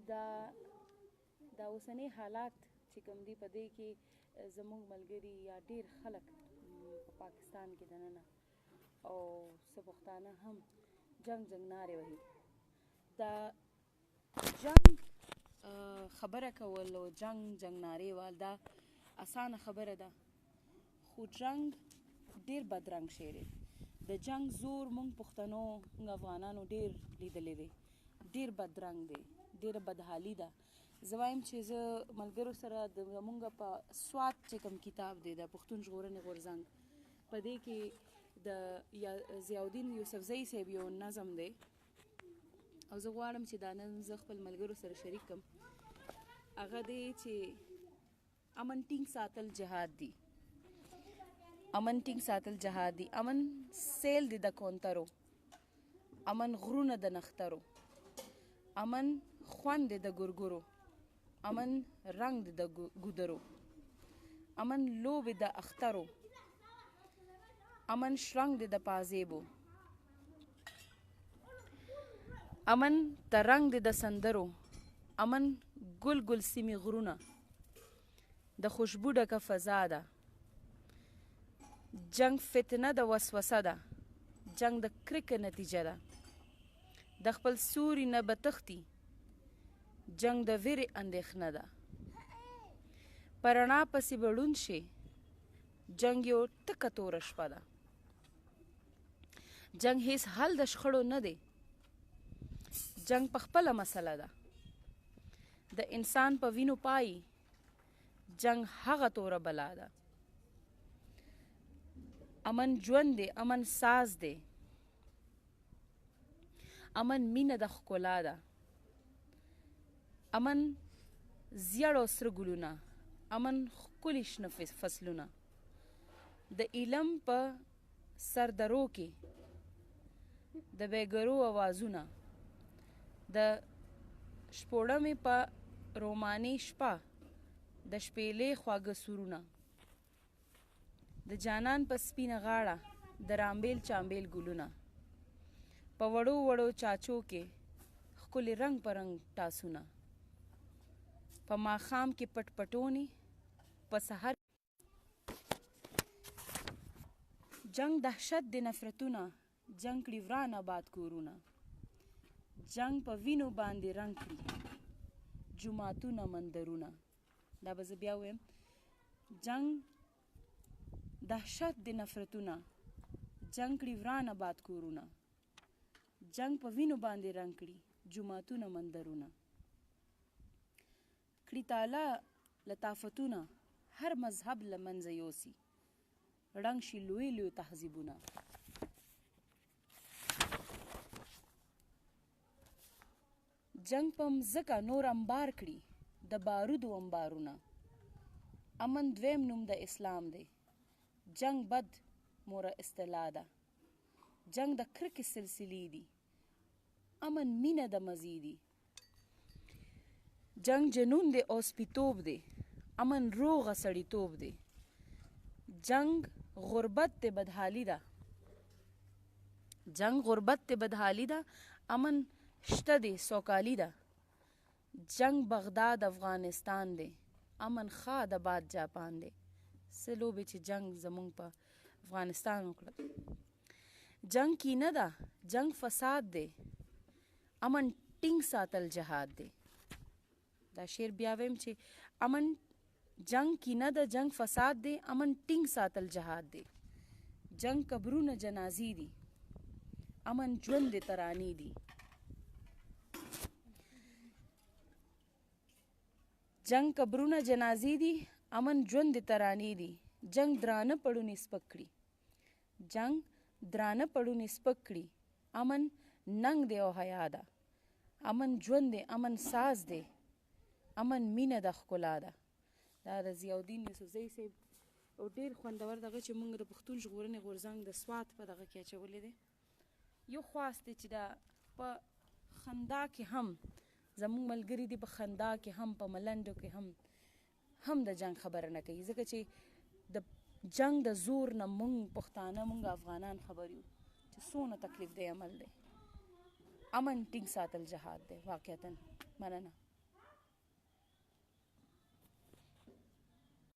دا اوسنی حالات چې کوم دي په دې کې زموږ ملګري یا ډېر خلک په پاکستان کې دننه او څه پښتانه هم جنګ نارې وهي. دا جنګ خبره کول او جنګ نارې وال دا اسانه خبره ده، خو جنګ ډېر بدرنګ شی دی. د جنګ زور موږ پښتنو موږ افغانانو ډېر لیدلی دی، ډېر بدرنګ دی، ډېره بدحالي ده. زه وایم چې زه ملګرو سره د زموږ په سوات چې کوم کتاب دی د پښتون ژغورنې غورځنګ په دې کې د ضیاءالدین یوسفزۍ صاحب یو نظم دی او زه غواړم چې دا نظم زه خپل ملګرو سره شریک کړم. هغه دی چې امن ټینګ ساتل جهاد دی، امن ټینګ ساتل جهاد دی. امن سیل دی د کونترو، امن غرونه د نخترو، امن خوند دی د ګرګرو، امن رنگ دی د ګودرو، امن لوبې د اخترو، امن شرنګ دی د پازیبو، امن ترنګ دی د سندرو، امن ګل ګل سیمې غرونه، د خوشبو ډکه فضا ده. جنگ فتنه د وسوسه ده، جنگ د کرکه نتیجه ده. د خپل سوري نه به تښتي، جنگ د ویرې اندېښنه ده. په رڼا پسې به ړوند شي، جنگ یو تکه توره شپه ده. جنگ هیڅ حل د شخړو نه دی، جنگ په خپله مسله ده. د انسان په وینو پای، جنگ هغه توره بلا ده. امن ژوند دی، امن ساز دی، امن مینه د ښکلا ده. امن زیړ او سره ګلونه، امن ښکلي شنه فصلونه. د علم په سردرو کې د بیګرو اوازونه، د شپوړمې په روماني شپه د شپېلې خواږه سرونه. د جانان په سپینه غاړه د رامبیل چامبیل ګلونه. په وړو وړو چاچو کې ښکلي رنګ په رنګ ټاسونه. په ماښام کې پټ پټونې، په سحر جنگ دهشت د نفرتونه، جنگ کړي وران آباد کورونه. جنگ په وینو باندې رنګ کړي جوماتونه مندرونه. دا به زه بیا ویم. جنگ دهشت د نفرتونه، جنگ کړي وران آباد کورونه. جنگ په وینو باندې رنګ کړي جوماتونه مندرونه. کړي تاله لطافتونه، هر مذهب له منځه یوسي. ړنګ شي لوی لوی تهذیبونه. جنگ په مځکه نور انبار کړي د بارودو انبارونه. امن دویم نوم د اسلام دی، جنگ بد موره اصطلاح ده. جنگ د کرکې سلسلې دي، امن مینه د مزې دي. جنگ جنون دی او سپیتوب دی، امن روغه سړیتوب دی. جنگ غربت دی بدحالي ده، جنگ غربت دی بدحالي ده. امن شته دی سوکالي ده. جنگ بغداد افغانستان دی، امن خاد آباد جاپان دی. څه لوبې چې جنگ زمونږ په افغانستان وکړه. جنگ کینه ده، جنگ فساد دی، امن ټینګ ساتل جهاد دی. دا شعر بیا ویم چې امن جنگ کینه ده، جنگ فساد دی، امن ټینګ ساتل جهاد دی. جنگ قبرونه جنازې دي، امن ژوند دی ترانې دي. جنگ قبرونه جنازې دي، امن ژوند دی ترانې دي. جنگ درانه پړونې سپک کړي، جنگ درانه پړونې سپک کړي. امن ننګ دی او حیا ده. امن ژوند دی، امن ساز دی، امن مینه د ښکلا ده. دا د ضیاءالدین یوسفزۍ صاحب او ډېر خوندور دغه چې موږ د پښتون ژغورنې غورځنګ د سوات په دغه کې اچولی دی. یو خواست دی چې دا په خندا کې هم زموږ ملګري دي، په خندا کې هم، په ملنډو کې هم د جنگ خبره نه کوي. ځکه چې د جنگ د زور نه موږ پښتانه، موږ افغانان خبر یو چې څونه تکلیف دی عمل دی. امن ټینګ ساتل جهاد دی واقعتاً. مننه.